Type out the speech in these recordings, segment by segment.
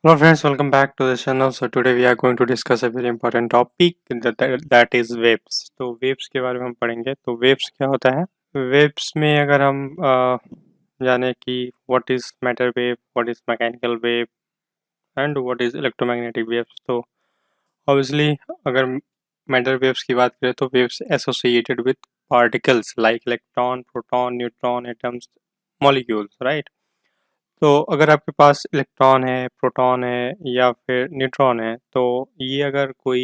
Hello friends, welcome back to the channel. So today we are going to discuss a very important topic that is waves. तो waves के बारे में हम पढ़ेंगे. तो waves क्या होता है? Waves में अगर हम जाने कि what is matter wave, what is mechanical wave and what is electromagnetic waves. तो obviously अगर matter waves की बात करें तो waves associated with particles like electron, proton, neutron, atoms, molecules, right? तो अगर आपके पास इलेक्ट्रॉन है, प्रोटॉन है या फिर न्यूट्रॉन है, तो ये अगर कोई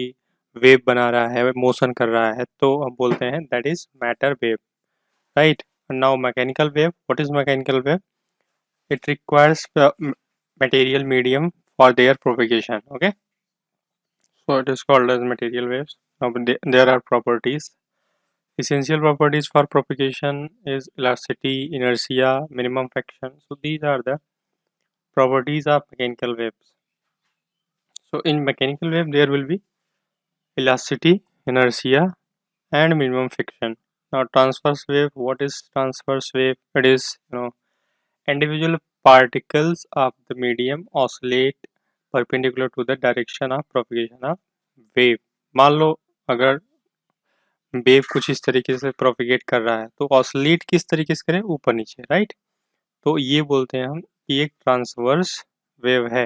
वेव बना रहा है, मोशन कर रहा है, तो हम बोलते हैं that is matter wave, right? Now mechanical wave, what is mechanical wave? It requires material medium for their propagation. Okay, so it is called as material waves. Now there are properties. Essential properties for propagation is elasticity, inertia, minimum fraction. So these are the properties of mechanical waves. So in mechanical wave there will be elasticity, inertia and minimum friction. Now transverse wave, what is transverse wave? It is individual particles of the medium oscillate perpendicular to the direction of propagation of wave. मान लो अगर wave कुछ इस तरीके से propagate कर रहा है तो ऑसिलेट किस तरीके से करें, ऊपर नीचे, राइट? तो ये बोलते हैं हम कि एक ट्रांसवर्स वेव है.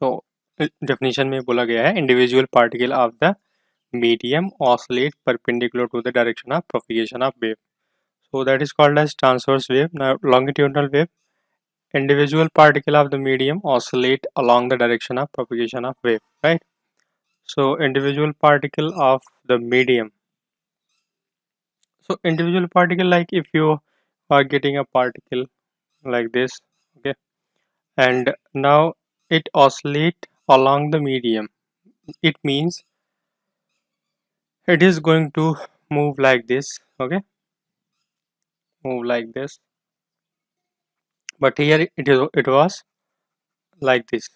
तो डेफिनेशन में बोला गया है individual particle of the medium oscillate perpendicular to the direction of propagation of wave. So that is called as transverse wave. Now longitudinal wave, individual particle of the medium oscillate along the direction of propagation of wave, right? So individual particle of the medium. So individual particle, like if you are getting a particle like this, okay, and now it oscillate along the medium, it means it is going to move like this, okay, move like this, but here it was like this,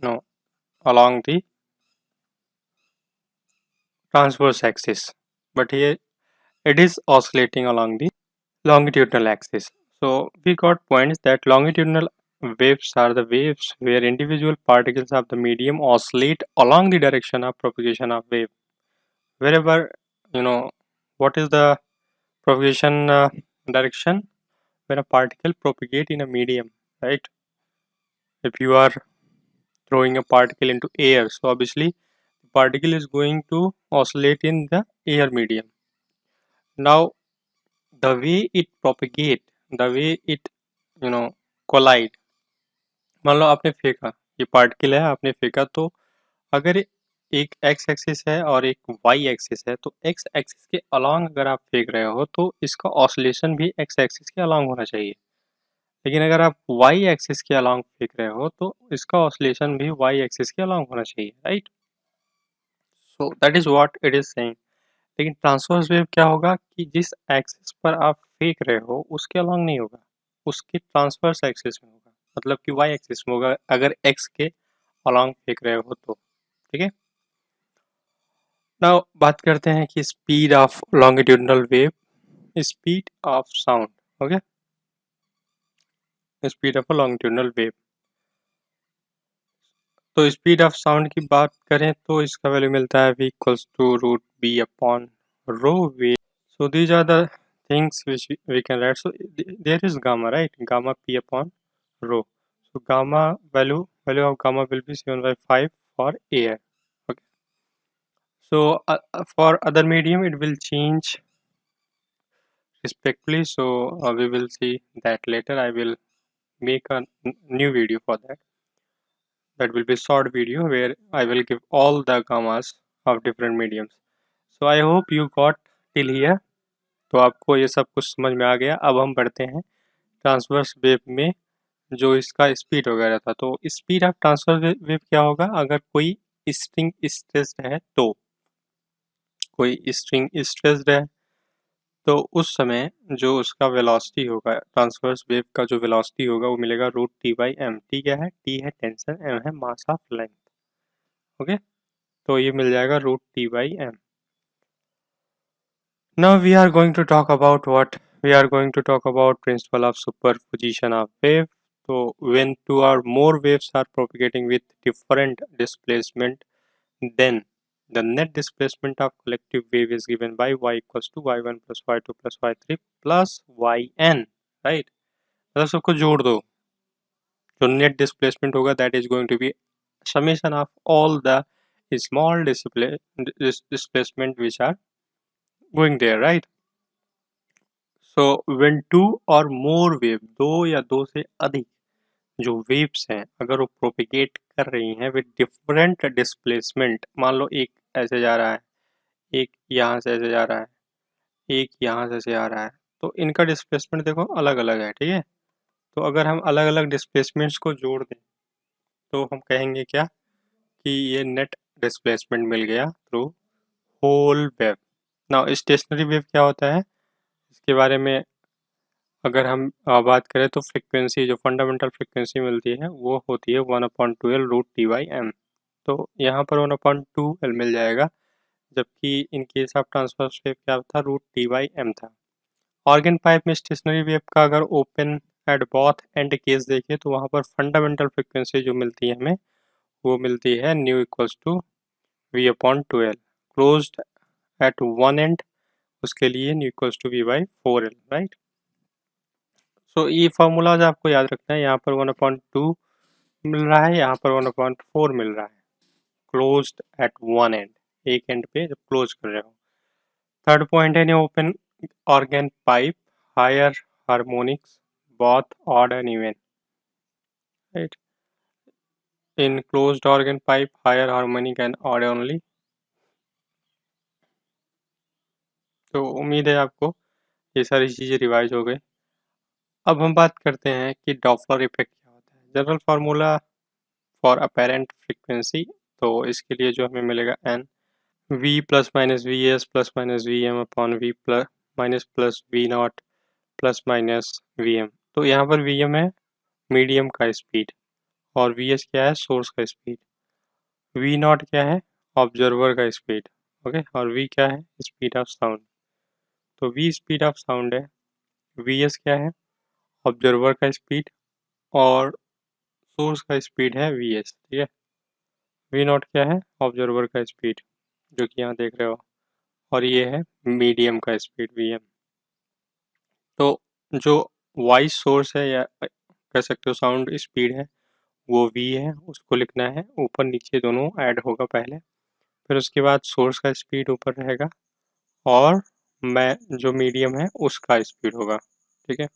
no, along the transverse axis, but here it is oscillating along the longitudinal axis. So we got points that longitudinal waves are the waves where individual particles of the medium oscillate along the direction of propagation of wave. Wherever, you know, what is the propagation direction? When a particle propagate in a medium, right? If you are throwing a particle into air, so obviously the particle is going to oscillate in the air medium. Now the way it propagate, the way it collide, मान लो आपने फेंका, ये particle है, आपने फेंका, तो अगर एक एक्स एक्सिस है और एक वाई एक्सिस है, तो एक्स एक्सिस के अलोंग अगर आप फेंक रहे हो तो इसका ऑसिलेशन भी एक्स एक्सिस के अलोंग होना चाहिए. लेकिन अगर आप वाई एक्सिस के अलोंग फेंक रहे हो तो इसका ऑसिलेशन भी वाई एक्सिस के अलोंग होना चाहिए, right? So that is what it is saying. लेकिन ट्रांसवर्स वेव क्या होगा कि जिस एक्सिस पर आप फेंक रहे हो उसके अलोंग नहीं होगा, उसके ट्रांसवर्स एक्सिस में होगा, मतलब कि वाई एक्सिस में होगा अगर एक्स के अलोंग फेंक रहे हो तो. ठीक है, नाउ बात करते हैं कि speed of longitudinal wave, speed of sound. Okay, speed of longitudinal wave. तो स्पीड ऑफ साउंड की बात करें तो इसका वैल्यू मिलता है v equals to root B upon rho वे. So these are the things which we can write. So there is gamma, right? Gamma p upon rho. So gamma value of gamma will be 7 by 5 for air. Okay. So for other medium it will change respectively. So we will see that later. I will make a new video for that. That will be short video where I will give all the gammas of different mediums. So I hope you got till here. तो आपको ये सब कुछ समझ में आ गया. अब हम बढ़ते हैं ट्रांसवर्स वेव में जो इसका स्पीड वगैरह था. तो स्पीड ऑफ ट्रांसवर्स वेव क्या होगा? अगर कोई स्ट्रिंग स्ट्रेस्ड है, तो कोई स्ट्रिंग स्ट्रेस्ड है तो उस समय जो उसका वेलोसिटी होगा, ट्रांसवर्स वेव का जो वेलोसिटी होगा वो मिलेगा root T by M. T क्या है? टी है टेंशन, एम है मास ऑफ लेंथ. ओके, तो ये मिल जाएगा root T by M. Now we are going to talk about what? We are going to talk about principle of superposition of wave. तो when two or more waves are propagating with different displacement, then the net displacement of collective wave is given by y equals to y1 plus y2 plus y3 plus yn, right? मतलब सबको जोड़ दो, जो net displacement होगा that is going to be summation of all the small displacement which are going there, right? So when two or more wave, दो या दो से अधिक जो वेव्स हैं अगर वो प्रोपिगेट कर रही हैं विद डिफरेंट डिस्प्लेसमेंट, मान लो एक ऐसे जा रहा है, एक यहाँ से ऐसे जा रहा है, एक यहाँ से ऐसे आ रहा है, तो इनका डिस्प्लेसमेंट देखो अलग अलग है, ठीक है। तो अगर हम अलग अलग डिस्प्लेसमेंट्स को जोड़ दें तो हम कहेंगे क्या कि ये नेट डिस्प्लेसमेंट मिल गया through whole wave. Now stationary wave क्या होता है, इसके बारे में अगर हम बात करें तो फ्रिक्वेंसी, जो फंडामेंटल फ्रिक्वेंसी मिलती है वो होती है 1/2L root T by M. तो यहाँ पर 1/2L मिल जाएगा, जबकि in case of transverse wave क्या था, रूट टी बाई एम था। ऑर्गन पाइप में स्टेशनरी वेव का अगर open at both and case देखिए तो वहाँ पर फंडामेंटल फ्रिक्वेंसी जो मिलती है हमें वो मिलती है nu equals to v/2L। Closed at one and उसके लिए nu equals to v/4L, right. So ये फार्मूलाज आपको याद रखना है, यहाँ पर 1/2 मिल रहा है, यहाँ पर 1/4 मिल रहा है, क्लोज्ड एट वन एंड, एक एंड पे जब क्लोज कर रहे हो। थर्ड पॉइंट है open organ pipe higher harmonics both odd and even, right? In closed organ pipe higher harmonic and odd only। तो उम्मीद है आपको ये सारी चीज़ें रिवाइज हो गई। अब हम बात करते हैं कि डॉपलर इफेक्ट क्या होता है। General formula for apparent frequency, तो इसके लिए जो हमें मिलेगा n v plus minus V S plus minus V M upon V plus minus plus V naught plus minus V M. तो यहाँ पर वी एम है मीडियम का स्पीड और वी एस क्या है, सोर्स का स्पीड। वी नॉट क्या है, ऑब्जर्वर का स्पीड, ओके। और वी क्या है, स्पीड ऑफ साउंड। तो वी स्पीड ऑफ साउंड है, वी एस क्या है, ऑब्जर्वर का स्पीड, और सोर्स का स्पीड है वी एस, ठीक है। वी नॉट क्या है, ऑब्जर्वर का स्पीड जो कि यहाँ देख रहे हो, और ये है मीडियम का स्पीड वी एम। तो जो वॉइस सोर्स है या कह सकते हो साउंड स्पीड है वो वी है, उसको लिखना है, ऊपर नीचे दोनों ऐड होगा पहले, फिर उसके बाद सोर्स का स्पीड ऊपर रहेगा और मैं जो मीडियम है उसका स्पीड होगा, ठीक है।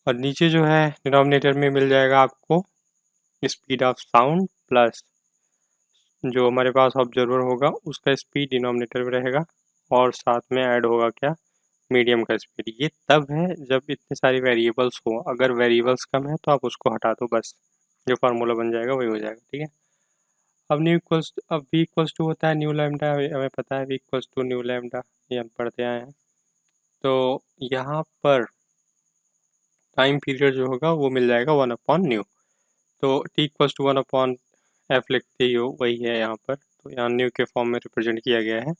और नीचे जो है डिनोमिनेटर में मिल जाएगा आपको स्पीड ऑफ साउंड प्लस जो हमारे पास ऑब्जर्वर होगा उसका स्पीड डिनोमिनेटर में रहेगा, और साथ में ऐड होगा क्या, मीडियम का स्पीड। ये तब है जब इतने सारी वेरिएबल्स हो, अगर वेरिएबल्स कम है तो आप उसको हटा दो, बस जो फार्मूला बन जाएगा वही हो जाएगा, ठीक है। अब v इक्वल्स टू होता है न्यू लैम्डा, हमें पता है v equals to nu lambda, ये हम पढ़ते आए हैं। तो यहाँ पर टाइम पीरियड जो होगा वो मिल जाएगा 1/न्यू। तो t इक्वल्स टू 1/f लिखते ही हो वही है यहाँ पर, तो यहाँ न्यू के फॉर्म में रिप्रेजेंट किया गया है।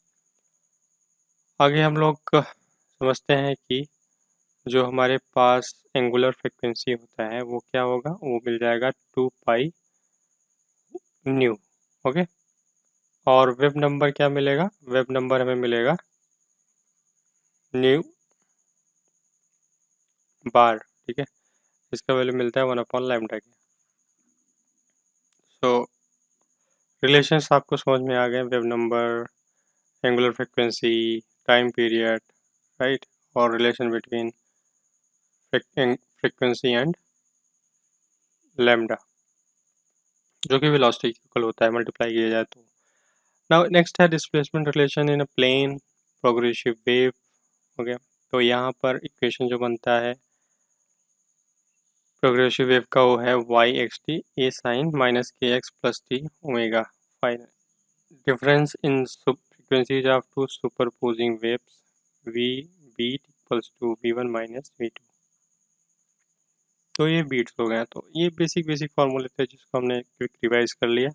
आगे हम लोग समझते हैं कि जो हमारे पास एंगुलर फ्रिक्वेंसी होता है वो क्या होगा, वो मिल जाएगा 2π न्यू, ओके। और वेब नंबर क्या मिलेगा, वेब नंबर हमें मिलेगा न्यू बार, ठीक है। इसका वैल्यू मिलता है 1/λ के। सो रिलेशंस आपको समझ में आ गए, wave number, angular frequency, time period, right, और relation between frequency and lambda जो कि वेलोसिटी इक्वल होता है मल्टीप्लाई किया जाए तो। नाउ नेक्स्ट है displacement relation in a plane progressive wave, okay. तो यहाँ पर इक्वेशन जो बनता है प्रोग्रेसिव वेव का वो है y x t a sine minus k x plus t omega final. Difference in frequencies of two superposing waves v beat equals to v1 minus v2। तो ये बीट्स हो गए, तो ये बेसिक फार्मूले थे जिसको हमने क्विक रिवाइज कर लिया।